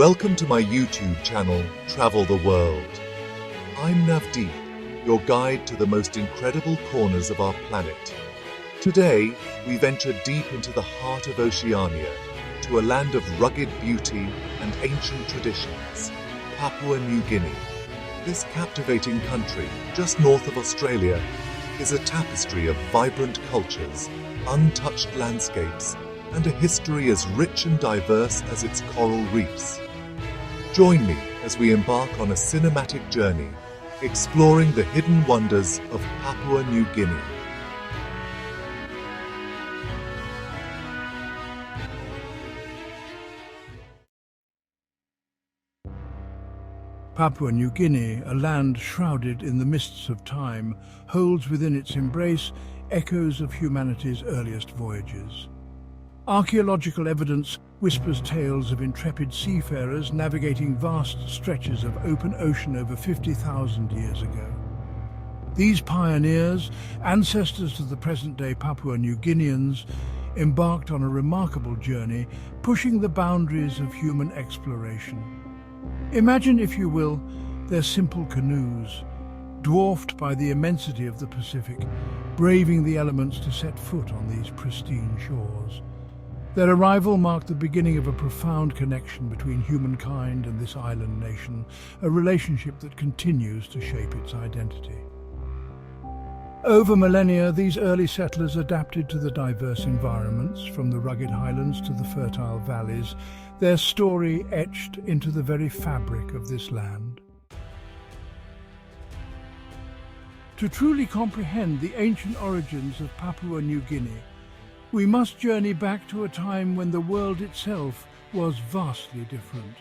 Welcome to my YouTube channel, Travel the World. I'm Navdeep, your guide to the most incredible corners of our planet. Today, we venture deep into the heart of Oceania, to a land of rugged beauty and ancient traditions, Papua New Guinea. This captivating country, just north of Australia, is a tapestry of vibrant cultures, untouched landscapes, and a history as rich and diverse as its coral reefs. Join me as we embark on a cinematic journey, exploring the hidden wonders of Papua New Guinea. Papua New Guinea, a land shrouded in the mists of time, holds within its embrace echoes of humanity's earliest voyages. Archaeological evidence whispers tales of intrepid seafarers navigating vast stretches of open ocean over 50,000 years ago. These pioneers, ancestors to the present-day Papua New Guineans, embarked on a remarkable journey, pushing the boundaries of human exploration. Imagine, if you will, their simple canoes, dwarfed by the immensity of the Pacific, braving the elements to set foot on these pristine shores. Their arrival marked the beginning of a profound connection between humankind and this island nation, a relationship that continues to shape its identity. Over millennia, these early settlers adapted to the diverse environments, from the rugged highlands to the fertile valleys, their story etched into the very fabric of this land. To truly comprehend the ancient origins of Papua New Guinea, we must journey back to a time when the world itself was vastly different.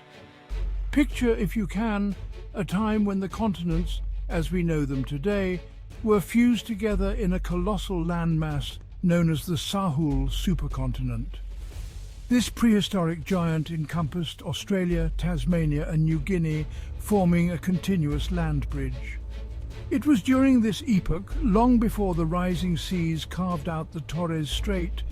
Picture, if you can, a time when the continents, as we know them today, were fused together in a colossal landmass known as the Sahul Supercontinent. This prehistoric giant encompassed Australia, Tasmania and New Guinea, forming a continuous land bridge. It was during this epoch, long before the rising seas carved out the Torres Strait,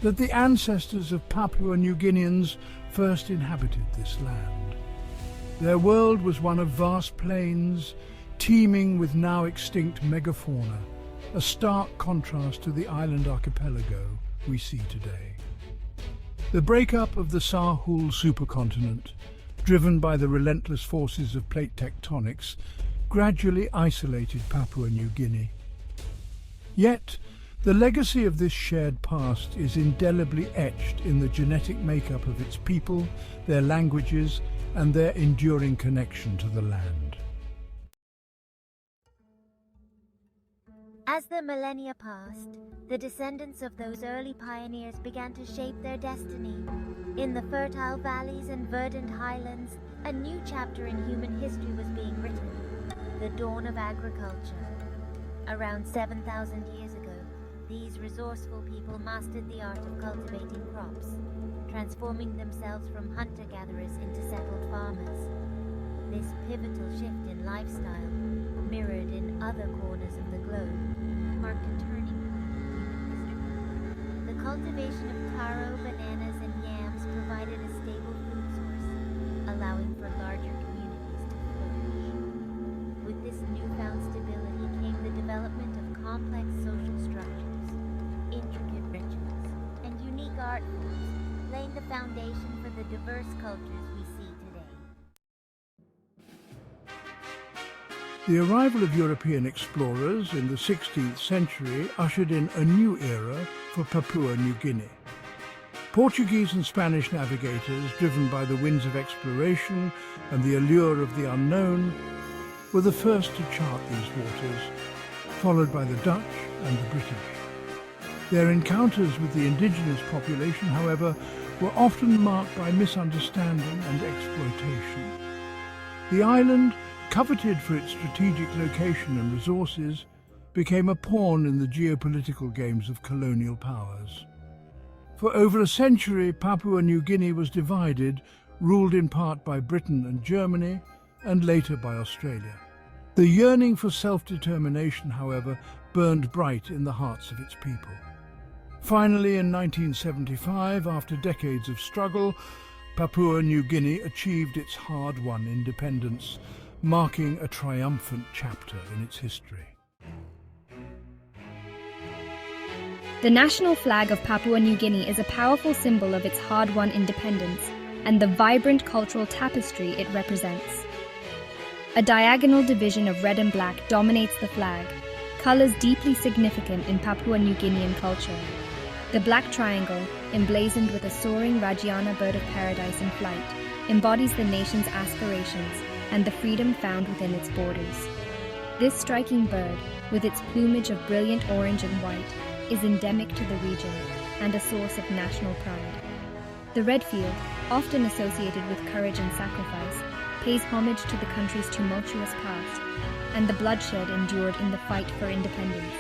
that the ancestors of Papua New Guineans first inhabited this land. Their world was one of vast plains, teeming with now extinct megafauna, a stark contrast to the island archipelago we see today. The breakup of the Sahul supercontinent, driven by the relentless forces of plate tectonics, gradually isolated Papua New Guinea. Yet, the legacy of this shared past is indelibly etched in the genetic makeup of its people, their languages, and their enduring connection to the land. As the millennia passed, the descendants of those early pioneers began to shape their destiny. In the fertile valleys and verdant highlands, a new chapter in human history was being written, the dawn of agriculture. Around 7,000 years ago, these resourceful people mastered the art of cultivating crops, transforming themselves from hunter-gatherers into settled farmers. This pivotal shift in lifestyle, mirrored in other corners of the globe, marked a turning point in human history. The cultivation of taro, bananas, and yams provided a stable food source, allowing for larger communities to flourish. With this newfound stability came the development of complex social structures, intricate rituals, and unique art forms, laying the foundation for the diverse cultures we see today. The arrival of European explorers in the 16th century ushered in a new era for Papua New Guinea. Portuguese and Spanish navigators, driven by the winds of exploration and the allure of the unknown, were the first to chart these waters, followed by the Dutch and the British. Their encounters with the indigenous population, however, were often marked by misunderstanding and exploitation. The island, coveted for its strategic location and resources, became a pawn in the geopolitical games of colonial powers. For over a century, Papua New Guinea was divided, ruled in part by Britain and Germany, and later by Australia. The yearning for self-determination, however, burned bright in the hearts of its people. Finally, in 1975, after decades of struggle, Papua New Guinea achieved its hard-won independence, marking a triumphant chapter in its history. The national flag of Papua New Guinea is a powerful symbol of its hard-won independence and the vibrant cultural tapestry it represents. A diagonal division of red and black dominates the flag, colors deeply significant in Papua New Guinean culture. The black triangle, emblazoned with a soaring Rajiana bird of paradise in flight, embodies the nation's aspirations and the freedom found within its borders. This striking bird, with its plumage of brilliant orange and white, is endemic to the region and a source of national pride. The red field, often associated with courage and sacrifice, pays homage to the country's tumultuous past and the bloodshed endured in the fight for independence.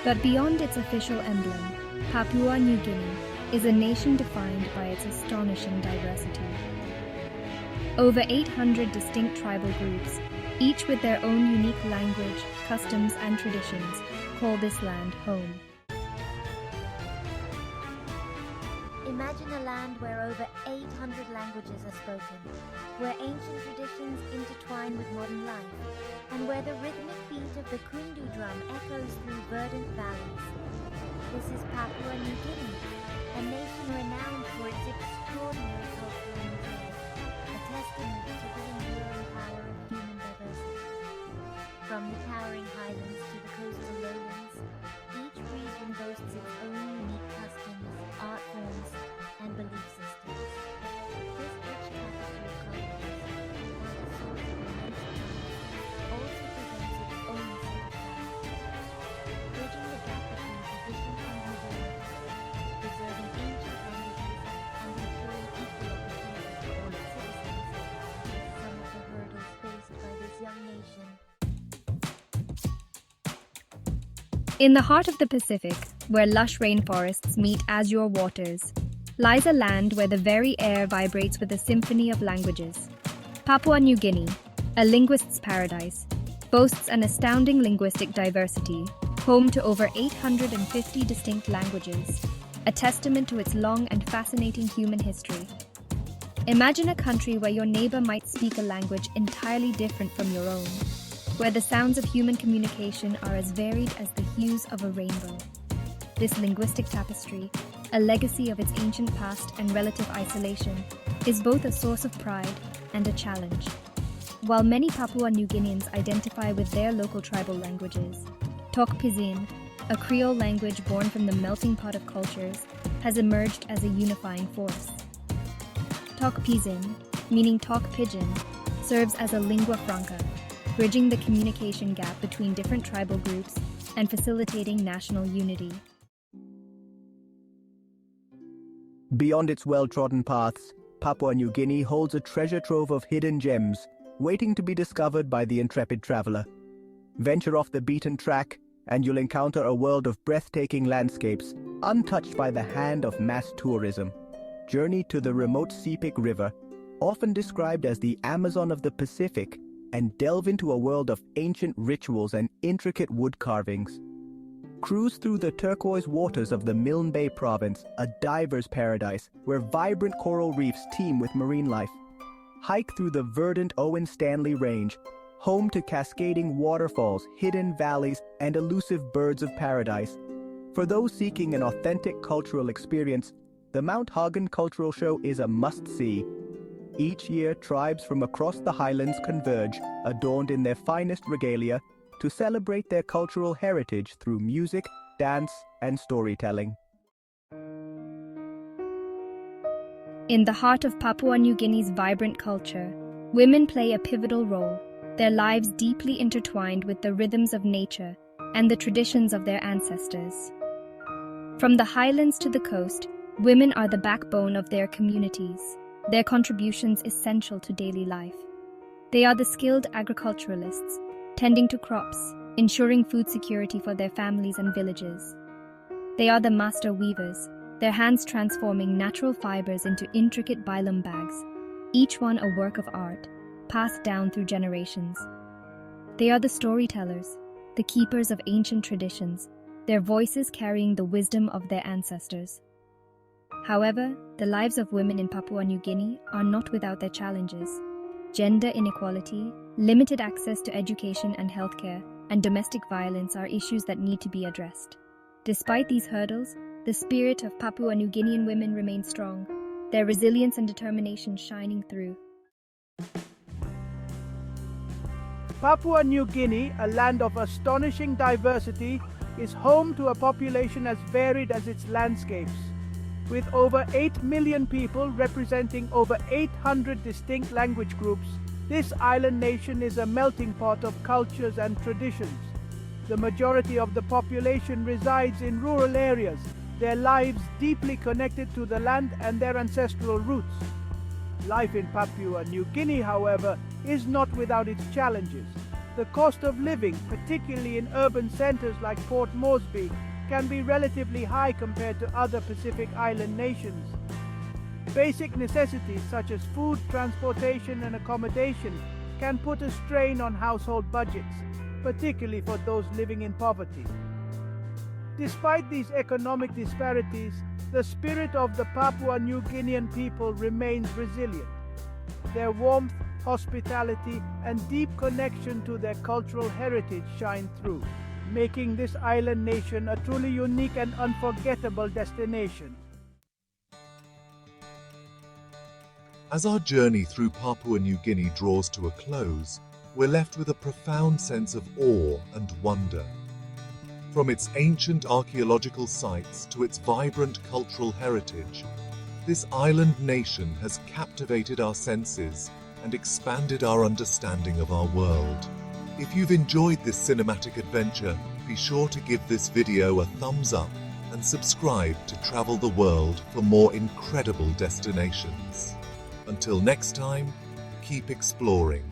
But beyond its official emblem, Papua New Guinea is a nation defined by its astonishing diversity. Over 800 distinct tribal groups, each with their own unique language, customs, and traditions, call this land home. Imagine a land where over 800 languages are spoken, where ancient traditions intertwine with modern life, and where the rhythmic beat of the kundu drum echoes through verdant valleys. This is Papua New Guinea, a nation renowned for its extraordinary cultural heritage, a testament to the enduring power of human diversity. From the towering highlands to the coastal lowlands, each region boasts its own unique customs, art forms, and belief systems. This rich tapestry of cultures, while a source of immense pride, also presents its own set of challenges. Bridging the gap between tradition and modernity, preserving ancient languages, and ensuring equal opportunity for all its citizens, is some of the hurdles faced by this young nation. In the heart of the Pacific, where lush rainforests meet azure waters, lies a land where the very air vibrates with a symphony of languages. Papua New Guinea, a linguist's paradise, boasts an astounding linguistic diversity, home to over 850 distinct languages, a testament to its long and fascinating human history. Imagine a country where your neighbor might speak a language entirely different from your own, where the sounds of human communication are as varied as the hues of a rainbow. This linguistic tapestry, a legacy of its ancient past and relative isolation, is both a source of pride and a challenge. While many Papua New Guineans identify with their local tribal languages, Tok Pisin, a Creole language born from the melting pot of cultures, has emerged as a unifying force. Tok Pisin, meaning talk pidgin, serves as a lingua franca, bridging the communication gap between different tribal groups and facilitating national unity. Beyond its well-trodden paths, Papua New Guinea holds a treasure trove of hidden gems, waiting to be discovered by the intrepid traveler. Venture off the beaten track, and you'll encounter a world of breathtaking landscapes, untouched by the hand of mass tourism. Journey to the remote Sepik River, often described as the Amazon of the Pacific, and delve into a world of ancient rituals and intricate wood carvings. Cruise through the turquoise waters of the Milne Bay province, a diver's paradise where vibrant coral reefs teem with marine life. Hike through the verdant Owen Stanley Range, home to cascading waterfalls, hidden valleys, and elusive birds of paradise. For those seeking an authentic cultural experience, the Mount Hagen Cultural Show is a must-see. Each year, tribes from across the highlands converge, adorned in their finest regalia, to celebrate their cultural heritage through music, dance, and storytelling. In the heart of Papua New Guinea's vibrant culture, women play a pivotal role, their lives deeply intertwined with the rhythms of nature and the traditions of their ancestors. From the highlands to the coast, women are the backbone of their communities, their contributions essential to daily life. They are the skilled agriculturalists, tending to crops, ensuring food security for their families and villages. They are the master weavers, their hands transforming natural fibers into intricate bailum bags, each one a work of art, passed down through generations. They are the storytellers, the keepers of ancient traditions, their voices carrying the wisdom of their ancestors. However, the lives of women in Papua New Guinea are not without their challenges. Gender inequality, limited access to education and healthcare, and domestic violence are issues that need to be addressed. Despite these hurdles, the spirit of Papua New Guinean women remains strong, their resilience and determination shining through. Papua New Guinea, a land of astonishing diversity, is home to a population as varied as its landscapes. With over 8 million people representing over 800 distinct language groups, this island nation is a melting pot of cultures and traditions. The majority of the population resides in rural areas, their lives deeply connected to the land and their ancestral roots. Life in Papua New Guinea, however, is not without its challenges. The cost of living, particularly in urban centers like Port Moresby, can be relatively high compared to other Pacific Island nations. Basic necessities such as food, transportation, and accommodation can put a strain on household budgets, particularly for those living in poverty. Despite these economic disparities, the spirit of the Papua New Guinean people remains resilient. Their warmth, hospitality, and deep connection to their cultural heritage shine through, making this island nation a truly unique and unforgettable destination. As our journey through Papua New Guinea draws to a close, we're left with a profound sense of awe and wonder. From its ancient archaeological sites to its vibrant cultural heritage, this island nation has captivated our senses and expanded our understanding of our world. If you've enjoyed this cinematic adventure, be sure to give this video a thumbs up and subscribe to Travel the World for more incredible destinations. Until next time, keep exploring.